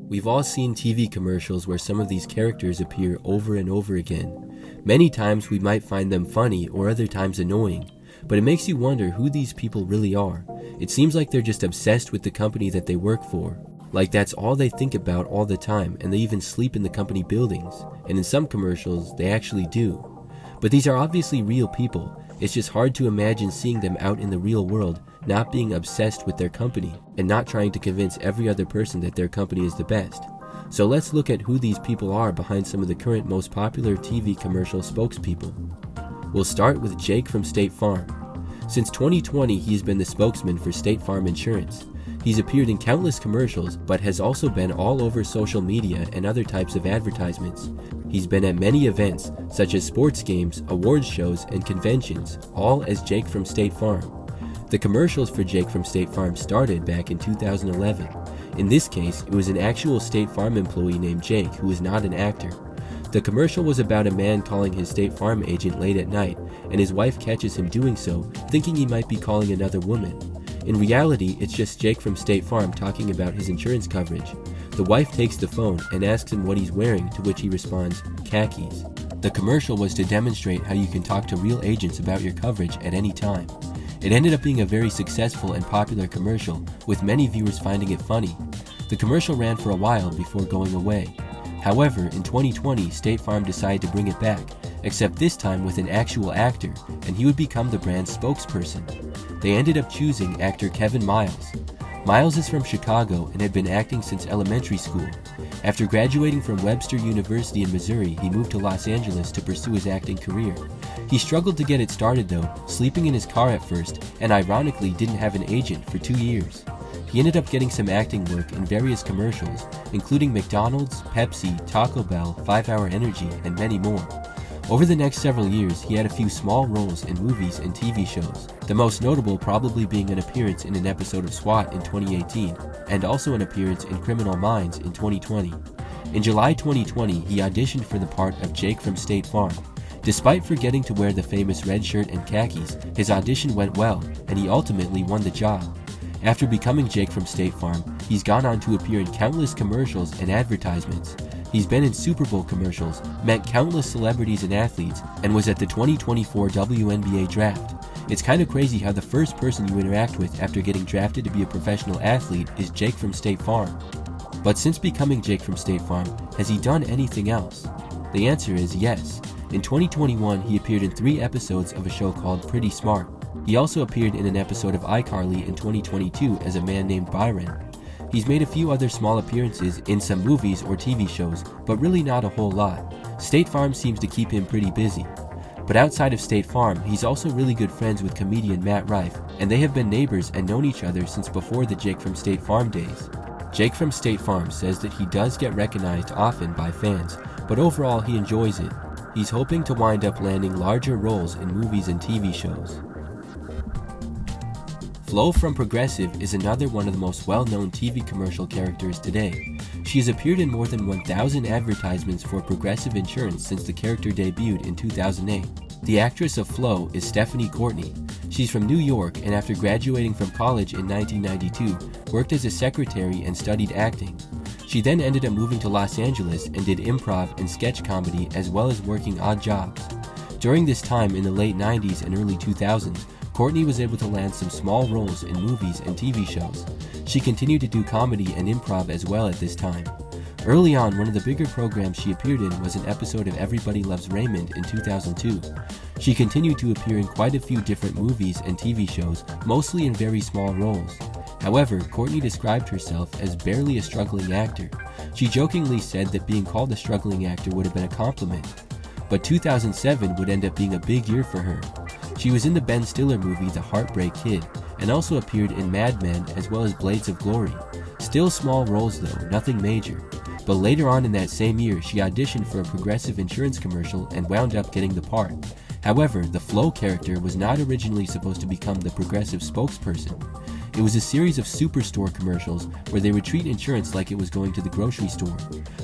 We've all seen TV commercials where some of these characters appear over and over again. Many times we might find them funny or other times annoying, but it makes you wonder who these people really are. It seems like they're just obsessed with the company that they work for. Like that's all they think about all the time, and they even sleep in the company buildings. And in some commercials, they actually do. But these are obviously real people. It's just hard to imagine seeing them out in the real world, not being obsessed with their company, and not trying to convince every other person that their company is the best. So let's look at who these people are behind some of the current most popular TV commercial spokespeople. We'll start with Jake from State Farm. Since 2020, he's been the spokesman for State Farm Insurance. He's appeared in countless commercials, but has also been all over social media and other types of advertisements. He's been at many events, such as sports games, awards shows, and conventions, all as Jake from State Farm. The commercials for Jake from State Farm started back in 2011. In this case, it was an actual State Farm employee named Jake who was not an actor. The commercial was about a man calling his State Farm agent late at night, and his wife catches him doing so, thinking he might be calling another woman. In reality, it's just Jake from State Farm talking about his insurance coverage. The wife takes the phone and asks him what he's wearing, to which he responds, khakis. The commercial was to demonstrate how you can talk to real agents about your coverage at any time. It ended up being a very successful and popular commercial, with many viewers finding it funny. The commercial ran for a while before going away. However, in 2020, State Farm decided to bring it back, except this time with an actual actor, and he would become the brand's spokesperson. They ended up choosing actor Kevin Miles. Miles is from Chicago and had been acting since elementary school. After graduating from Webster University in Missouri, he moved to Los Angeles to pursue his acting career. He struggled to get it started though, sleeping in his car at first, and ironically didn't have an agent for 2 years. He ended up getting some acting work in various commercials, including McDonald's, Pepsi, Taco Bell, 5 Hour Energy, and many more. Over the next several years, he had a few small roles in movies and TV shows, the most notable probably being an appearance in an episode of SWAT in 2018, and also an appearance in Criminal Minds in 2020. In July 2020, he auditioned for the part of Jake from State Farm. Despite forgetting to wear the famous red shirt and khakis, his audition went well, and he ultimately won the job. After becoming Jake from State Farm, he's gone on to appear in countless commercials and advertisements. He's been in Super Bowl commercials, met countless celebrities and athletes, and was at the 2024 WNBA draft. It's kind of crazy how the first person you interact with after getting drafted to be a professional athlete is Jake from State Farm. But since becoming Jake from State Farm, has he done anything else? The answer is yes. In 2021, he appeared in 3 episodes of a show called Pretty Smart. He also appeared in an episode of iCarly in 2022 as a man named Byron. He's made a few other small appearances in some movies or TV shows, but really not a whole lot. State Farm seems to keep him pretty busy. But outside of State Farm, he's also really good friends with comedian Matt Rife, and they have been neighbors and known each other since before the Jake from State Farm days. Jake from State Farm says that he does get recognized often by fans, but overall he enjoys it. He's hoping to wind up landing larger roles in movies and TV shows. Flo from Progressive is another one of the most well-known TV commercial characters today. She has appeared in more than 1,000 advertisements for Progressive Insurance since the character debuted in 2008. The actress of Flo is Stephanie Courtney. She's from New York and after graduating from college in 1992, worked as a secretary and studied acting. She then ended up moving to Los Angeles and did improv and sketch comedy as well as working odd jobs. During this time in the late 90s and early 2000s, Courtney was able to land some small roles in movies and TV shows. She continued to do comedy and improv as well at this time. Early on, one of the bigger programs she appeared in was an episode of Everybody Loves Raymond in 2002. She continued to appear in quite a few different movies and TV shows, mostly in very small roles. However, Courtney described herself as barely a struggling actor. She jokingly said that being called a struggling actor would have been a compliment. But 2007 would end up being a big year for her. She was in the Ben Stiller movie The Heartbreak Kid, and also appeared in Mad Men as well as Blades of Glory. Still small roles though, nothing major. But later on in that same year, she auditioned for a Progressive Insurance commercial and wound up getting the part. However, the Flo character was not originally supposed to become the Progressive spokesperson. It was a series of Superstore commercials where they would treat insurance like it was going to the grocery store.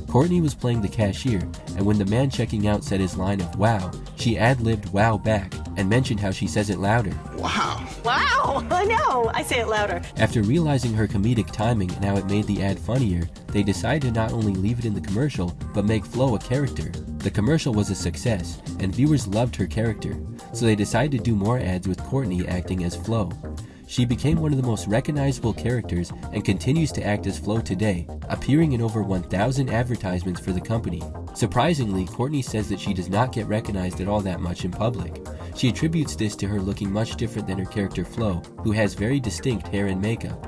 Courtney was playing the cashier, and when the man checking out said his line of "wow," she ad-libbed "wow" back and mentioned how she says it louder. Wow. Wow, I know. I say it louder. After realizing her comedic timing and how it made the ad funnier, they decided to not only leave it in the commercial, but make Flo a character. The commercial was a success, and viewers loved her character, so they decided to do more ads with Courtney acting as Flo. She became one of the most recognizable characters and continues to act as Flo today, appearing in over 1,000 advertisements for the company. Surprisingly, Courtney says that she does not get recognized at all that much in public. She attributes this to her looking much different than her character Flo, who has very distinct hair and makeup.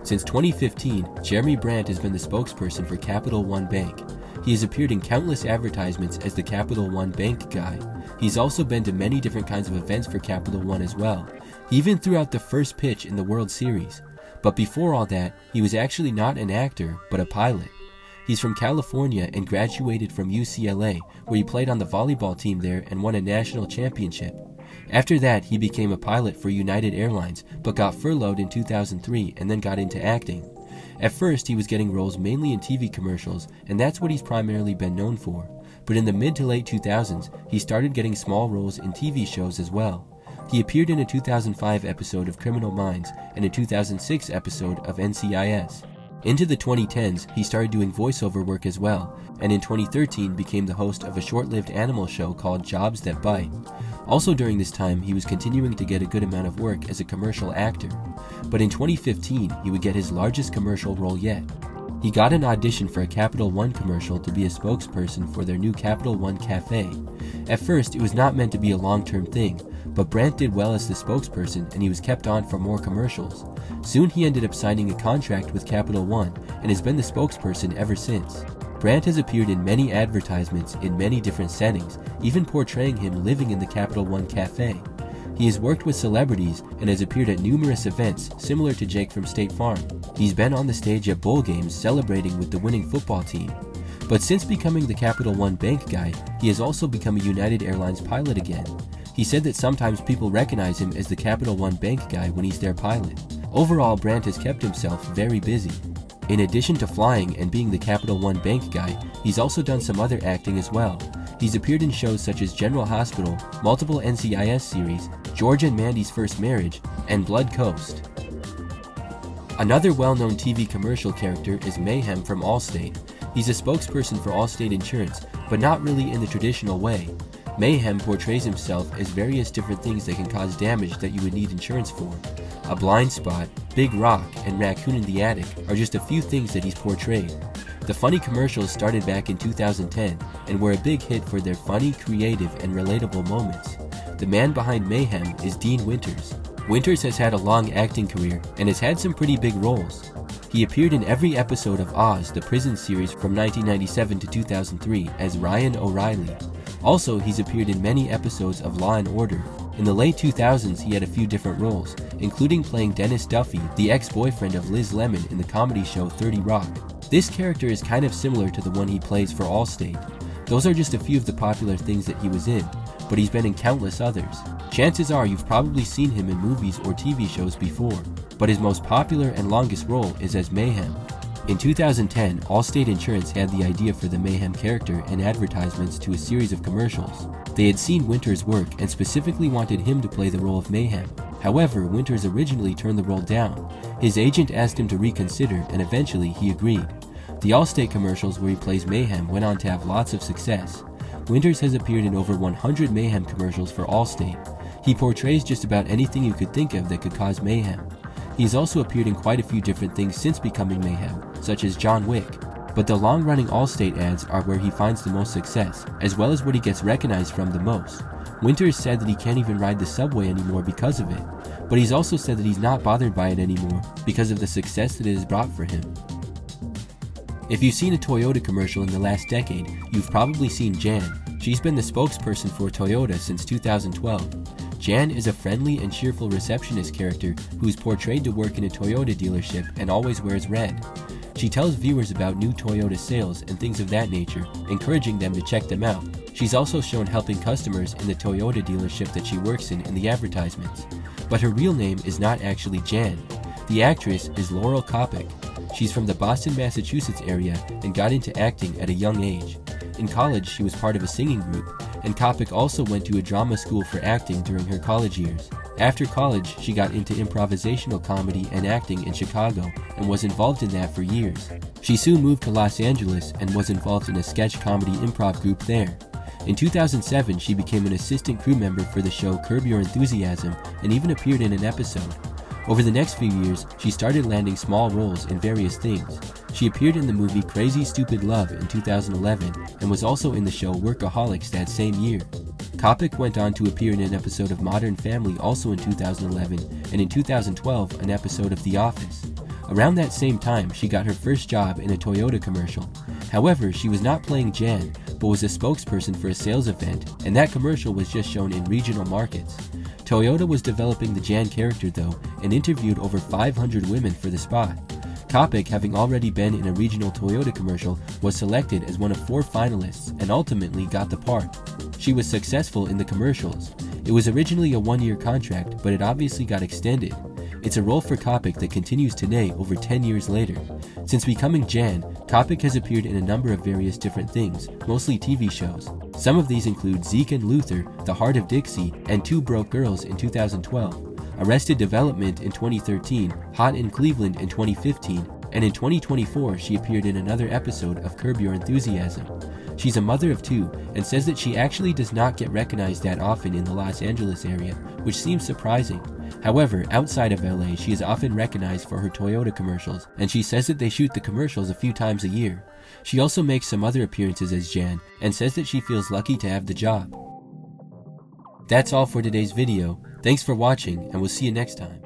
Since 2015, Jeremy Brandt has been the spokesperson for Capital One Bank. He has appeared in countless advertisements as the Capital One Bank guy. He's also been to many different kinds of events for Capital One as well. He even threw out the first pitch in the World Series. But before all that, he was actually not an actor, but a pilot. He's from California and graduated from UCLA, where he played on the volleyball team there and won a national championship. After that, he became a pilot for United Airlines, but got furloughed in 2003 and then got into acting. At first, he was getting roles mainly in TV commercials, and that's what he's primarily been known for. But in the mid to late 2000s, he started getting small roles in TV shows as well. He appeared in a 2005 episode of Criminal Minds and a 2006 episode of NCIS. Into the 2010s, he started doing voiceover work as well, and in 2013 became the host of a short-lived animal show called Jobs That Bite. Also during this time, he was continuing to get a good amount of work as a commercial actor. But in 2015, he would get his largest commercial role yet. He got an audition for a Capital One commercial to be a spokesperson for their new Capital One Cafe. At first, it was not meant to be a long-term thing, but Brandt did well as the spokesperson and he was kept on for more commercials. Soon he ended up signing a contract with Capital One and has been the spokesperson ever since. Brandt has appeared in many advertisements in many different settings, even portraying him living in the Capital One Cafe. He has worked with celebrities and has appeared at numerous events similar to Jake from State Farm. He's been on the stage at bowl games celebrating with the winning football team. But since becoming the Capital One Bank guy, he has also become a United Airlines pilot again. He said that sometimes people recognize him as the Capital One Bank guy when he's their pilot. Overall, Brandt has kept himself very busy. In addition to flying and being the Capital One Bank guy, he's also done some other acting as well. He's appeared in shows such as General Hospital, multiple NCIS series, George and Mandy's First Marriage, and Blood Coast. Another well-known TV commercial character is Mayhem from Allstate. He's a spokesperson for Allstate Insurance, but not really in the traditional way. Mayhem portrays himself as various different things that can cause damage that you would need insurance for. A blind spot, big rock, and raccoon in the attic are just a few things that he's portrayed. The funny commercials started back in 2010 and were a big hit for their funny, creative, and relatable moments. The man behind Mayhem is Dean Winters. Winters has had a long acting career and has had some pretty big roles. He appeared in every episode of Oz, the prison series from 1997 to 2003 as Ryan O'Reilly. Also, he's appeared in many episodes of Law & Order. In the late 2000s, he had a few different roles, including playing Dennis Duffy, the ex-boyfriend of Liz Lemon in the comedy show 30 Rock. This character is kind of similar to the one he plays for Allstate. Those are just a few of the popular things that he was in, but he's been in countless others. Chances are you've probably seen him in movies or TV shows before, but his most popular and longest role is as Mayhem. In 2010, Allstate Insurance had the idea for the Mayhem character and advertisements to a series of commercials. They had seen Winters' work and specifically wanted him to play the role of Mayhem. However, Winters originally turned the role down. His agent asked him to reconsider and eventually he agreed. The Allstate commercials where he plays Mayhem went on to have lots of success. Winters has appeared in over 100 Mayhem commercials for Allstate. He portrays just about anything you could think of that could cause mayhem. He has also appeared in quite a few different things since becoming Mayhem, such as John Wick. But the long-running Allstate ads are where he finds the most success, as well as what he gets recognized from the most. Winters said that he can't even ride the subway anymore because of it, but he's also said that he's not bothered by it anymore because of the success that it has brought for him. If you've seen a Toyota commercial in the last decade, you've probably seen Jan. She's been the spokesperson for Toyota since 2012. Jan is a friendly and cheerful receptionist character who's portrayed to work in a Toyota dealership and always wears red. She tells viewers about new Toyota sales and things of that nature, encouraging them to check them out. She's also shown helping customers in the Toyota dealership that she works in the advertisements. But her real name is not actually Jan. The actress is Laurel Kopic. She's from the Boston, Massachusetts area and got into acting at a young age. In college, she was part of a singing group. and Kopik also went to a drama school for acting during her college years. After college, she got into improvisational comedy and acting in Chicago and was involved in that for years. She soon moved to Los Angeles and was involved in a sketch comedy improv group there. In 2007, she became an assistant crew member for the show Curb Your Enthusiasm and even appeared in an episode. Over the next few years, she started landing small roles in various things. She appeared in the movie Crazy Stupid Love in 2011 and was also in the show Workaholics that same year. Kopik went on to appear in an episode of Modern Family also in 2011 and in 2012 an episode of The Office. Around that same time, she got her first job in a Toyota commercial. However, she was not playing Jan, but was a spokesperson for a sales event, and that commercial was just shown in regional markets. Toyota was developing the Jan character though, and interviewed over 500 women for the spot. Kopik, having already been in a regional Toyota commercial, was selected as one of 4 finalists and ultimately got the part. She was successful in the commercials. It was originally a 1-year contract, but it obviously got extended. It's a role for Kopik that continues today over 10 years later. Since becoming Jan, Kopik has appeared in a number of various different things, mostly TV shows. Some of these include Zeke and Luther, The Heart of Dixie, and Two Broke Girls in 2012, Arrested Development in 2013, Hot in Cleveland in 2015, and in 2024 she appeared in another episode of Curb Your Enthusiasm. She's a mother of 2 and says that she actually does not get recognized that often in the Los Angeles area, which seems surprising. However, outside of LA, she is often recognized for her Toyota commercials, and she says that they shoot the commercials a few times a year. She also makes some other appearances as Jan, and says that she feels lucky to have the job. That's all for today's video. Thanks for watching, and we'll see you next time.